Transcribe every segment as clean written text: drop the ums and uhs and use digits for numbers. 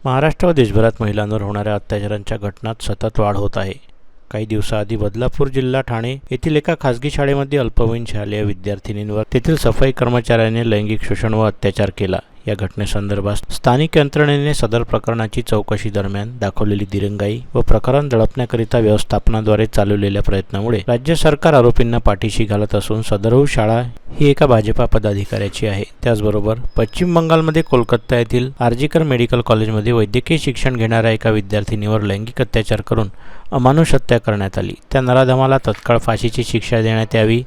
महाराष्ट्र व देशभरात महिलांवर होणाऱ्या अत्याचारांच्या घटनात सतत वाढ होत आहे। काही दिवसाआधी बदलापूर जिल्हा ठाणे येथील एका खासगी शाळेमध्ये अल्पवयीन शालेय विद्यार्थिनींवर तेथील सफाई कर्मचाऱ्याने लैंगिक शोषण व अत्याचार केला। या घटनेसंदर्भात स्थानिक यंत्रणेने सदर प्रकरणाची चौकशी दरम्यान दाखवलेली दिरंगाई व प्रकरण दडपण्याकरिता व्यवस्थापनाद्वारे चालवलेल्या प्रयत्नामुळे राज्य सरकार आरोपींना पाठीशी घालत असून सदरहू शाळा ही एका भाजपा पदाधिकाऱ्याची आहे। त्याचबरोबर पश्चिम बंगालमध्ये कोलकाता येथील आरजीकर मेडिकल कॉलेजमध्ये वैद्यकीय शिक्षण घेणाऱ्या एका विद्यार्थिनीवर लैंगिक अत्याचार करून अमानुष हत्या करण्यात आली। त्या नराधमाला तत्काळ फाशीची शिक्षा देण्यात यावी।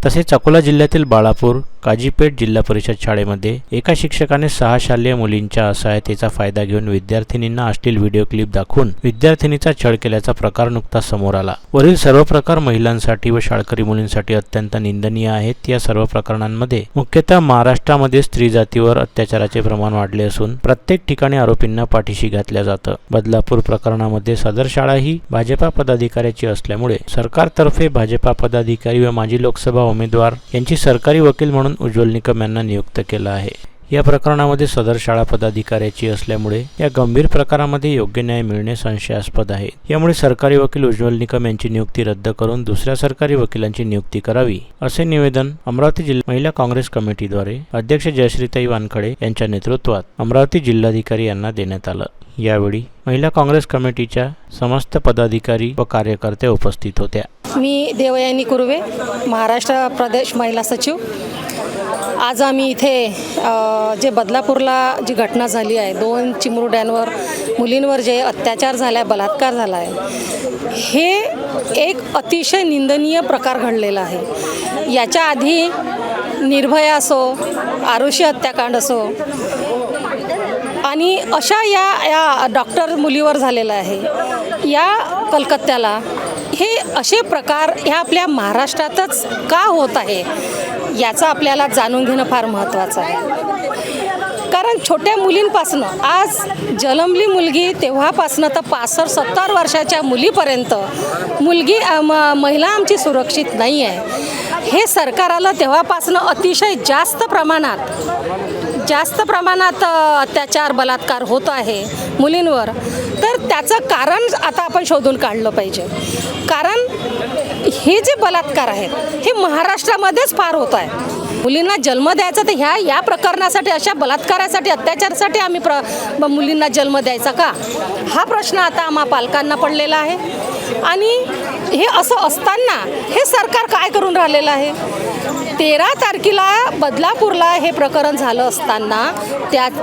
तसेच अकोला जिल्ह्यातील बाळापूर काजीपेठ जिल्हा परिषद शाळेमध्ये एका शिक्षकाने 6 शालेय मुलींच्या असहायतेचा फायदा घेऊन विद्यार्थिनींना अश्लील व्हिडिओ क्लिप दाखवून विद्यार्थिनीचा छळ केल्याचा प्रकार नुकताच समोर आला। वरील सर्व प्रकार महिलांसाठी व शाळकरी मुलींसाठी अत्यंत निंदनीय आहेत। या सर्व प्रकरणांमध्ये मुख्यतः महाराष्ट्रामध्ये स्त्री जातीवर अत्याचाराचे प्रमाण वाढले असून प्रत्येक ठिकाणी आरोपींना पाठीशी घातल्या जातं। बदलापूर प्रकरणामध्ये सदर शाळा ही भाजपा पदाधिकाऱ्याची असल्यामुळे सरकारतर्फे भाजपा पदाधिकारी व माजी लोकसभा उमेदवार यांची सरकारी वकील म्हणून उज्ज्वल निकम यांना नियुक्त केलं आहे। या प्रकरणामध्ये सदर शाळा पदाधिकाऱ्याची असल्यामुळे या गंभीर प्रकारामध्ये योग्य न्याय मिळणे संशयास्पद आहे। यामुळे सरकारी वकील उज्ज्वल निकम यांची नियुक्ती रद्द करून दुसऱ्या सरकारी वकिलांची नियुक्ती करावी, असे निवेदन अमरावती जिल्हा महिला काँग्रेस कमिटीद्वारे अध्यक्ष जयश्रीताई वानखडे यांच्या नेतृत्वात अमरावती जिल्हाधिकारी यांना देण्यात आलं। यावेळी महिला काँग्रेस कमिटीच्या समस्त पदाधिकारी व कार्यकर्ते उपस्थित होत्या। मी देवयानी कुर्वे, महाराष्ट्र प्रदेश महिला सचिव। आज आम्ही इथे जे बदलापूरला जी घटना झाली आहे, 2 चिमुरड्यांवर मुलींवर जे अत्याचार झाला, बलात्कार झाला आहे, हे एक अतिशय निंदनीय प्रकार घडलेला आहे। याच्या आधी निर्भया असो, आरुषी हत्याकांड असो आणि अशा या डॉक्टर मुलीवर झालेला आहे या कलकत्त्याला, हे असे प्रकार ह्या आपल्या महाराष्ट्रातच का होत आहे याचं आपल्याला जाणून घेणं फार महत्त्वाचं आहे। कारण छोट्या मुलींपासनं आज जन्मली मुलगी तेव्हापासनं तर 65-70 वर्षाच्या मुलीपर्यंत महिला आमची सुरक्षित नाही आहे। हे सरकार आलं तेव्हापासनं अतिशय जास्त प्रमाणात अत्याचार बलात्कार होत आहे मुलींवर। तर त्याचं कारण आता आपण शोधून काढलं पाहिजे। कारण हे जे बलात्कार आहेत हे महाराष्ट्रामध्येच फार होत आहे। मुलींना जन्म द्यायचा तर या प्रकरणासाठी, अशा बलात्कारासाठी, अत्याचारासाठी आम्ही मुलींना जन्म द्यायचा का, हा प्रश्न आता आम्हा पालकांना पडलेला आहे। आणि हे असं असताना हे सरकार काय करून राहिलेलं आहे? 13 तारखेला बदलापूरला हे प्रकरण झालं असताना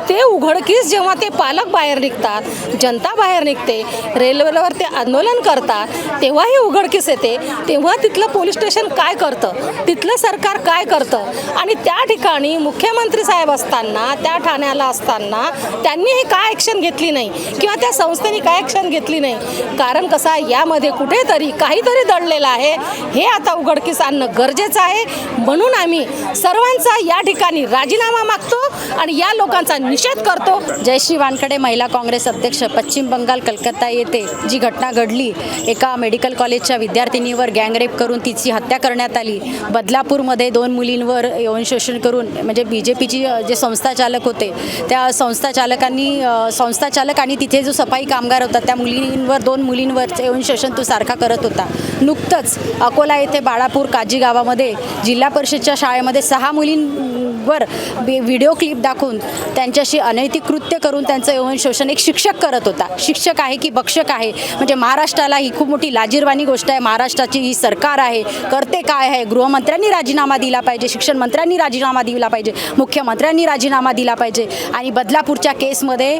ते उघडकीस जेव्हा ते पालक बाहेर निघतात, जनता बाहेर निघते, रेल्वेवर ते आंदोलन करतात, तेव्हा हे उघडकीस येते। तेव्हा तिथलं पोलीस स्टेशन काय करतं, तिथलं सरकार काय करतं? आणि त्या ठिकाणी मुख्यमंत्री साहेब असताना, त्या ठाण्याला असताना त्यांनी हे काय ॲक्शन घेतली नाही किंवा त्या संस्थेने काय ॲक्शन घेतली नाही? कारण कसं आहे, यामध्ये कुठेतरी काहीतरी दडलेलं आहे, हे आता उघडकीस आणणं गरजेचं आहे। म्हणून आम्ही सर्वांचा या ठिकाणी राजीनामा मागतो आणि या लोकांचा निषेध करतो। जयश्री वानखडे, महिला काँग्रेस अध्यक्ष। पश्चिम बंगाल कलकत्ता येथे जी घटना घडली, एका मेडिकल कॉलेजच्या विद्यार्थिनीवर गँगरेप करून तिची हत्या करण्यात आली। बदलापूरमध्ये 2 मुलींवर यौन शोषण करून, म्हणजे BJPची जे संस्थाचालक होते त्या संस्थाचालक आणि तिथे जो सफाई कामगार होता त्या मुलींवर, 2 मुलींवर यौन शोषण तो सारखा करत होता। नुकतंच अकोला येथे बाळापूर काजी गावामध्ये जिल्हा परिषदच्या शाळेमध्ये 6 मुलींवर व्हिडिओ क्लिप दाखवून त्यांच्याशी अनैतिक कृत्य करून त्यांचं यौन शोषण एक शिक्षक करत होता। शिक्षक आहे की भक्षक आहे? म्हणजे महाराष्ट्राला ही खूप मोठी लाजिरवाणी गोष्ट आहे। महाराष्ट्राची ही सरकार आहे, करते काय आहे? गृहमंत्र्यांनी राजीनामा दिला पाहिजे, शिक्षण मंत्र्यांनी राजीनामा दिला पाहिजे, मुख्यमंत्र्यांनी राजीनामा दिला पाहिजे। आणि बदलापूरच्या केसमध्ये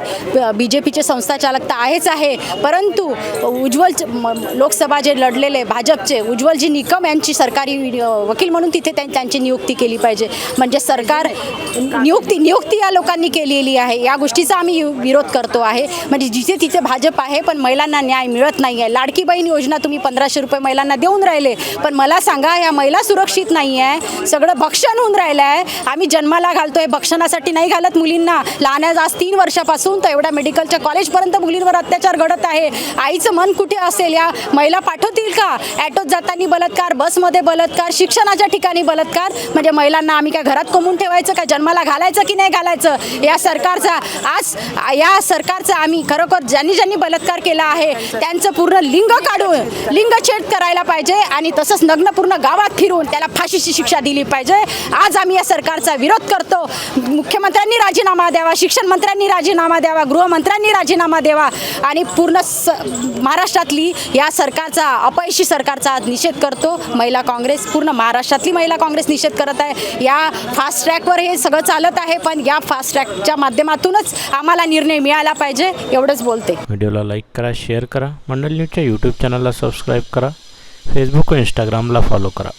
BJPचे संस्थाचालक तर आहेच आहे, परंतु उज्ज्वल लोकसभा जे लढलेले भाजपचे उज्ज्वलजी निकम यांची सरकारी वकील म्हणून तिथे त्यांची नियुक्ती केली पाहिजे। म्हणजे सरकार नियुक्ती या लोकांनी केलेली आहे। या गोष्टीचा आम्ही विरोध करतो आहे। म्हणजे जिथे तिथे भाजप आहे पण महिलांना न्याय मिळत नाही आहे। लाडकी बहीण योजना तुम्ही 1500 रुपये महिलांना देऊन राहिले, पण मला सांगा ह्या महिला सुरक्षित नाही आहे, सगळं भक्षण होऊन राहिलं आहे। आम्ही जन्माला घालतोय, भक्षणासाठी नाही घालत मुलींना। लहान आज 3 वर्षापासून तर एवढ्या मेडिकलच्या कॉलेजपर्यंत मुलींवर अत्याचार घडत आहे। आईचं मन कुठे असेल? या महिला पाठवतील का? ॲटोत जाताना बलात्कार, बसमध्ये बलात्कार, शिक्षणाच्या ठिकाणी बलात्कार। म्हणजे महिलांना आम्ही काय घरात कोंबून ठेवू? ठेवायचं का जन्माला घालायचं की नाही घालायचं या सरकारचा या सरकारचा आम्ही खरोखर ज्यांनी बलात्कार केला आहे त्यांचं पूर्ण लिंग काढून लिंगछेद करायला पाहिजे आणि तसंच नग्न पूर्ण गावात फिरून त्याला फाशीची शिक्षा दिली पाहिजे. आज आम्ही या सरकारचा विरोध करतो. मुख्यमंत्र्यांनी राजीनामा द्यावा, शिक्षण मंत्र्यांनी राजीनामा द्यावा, गृहमंत्र्यांनी राजीनामा द्यावा आणि पूर्ण महाराष्ट्रातली या सरकारचा अपयशी सरकारचा निषेध करतो. महिला काँग्रेस पूर्ण महाराष्ट्रातली महिला काँग्रेस निषेध करत आहे. या फास्ट ट्रॅकवर हे सगळं चालत आहे पण या फास्ट ट्रॅकच्या माध्यमातूनच आम्हाला निर्णय मिळाला पाहिजे एवढंच बोलते. व्हिडिओला लाईक करा, शेअर करा, मंडल न्यूजच्या यूट्यूब चॅनलला सबस्क्राईब करा, फेसबुक व इंस्टाग्रामला फॉलो करा.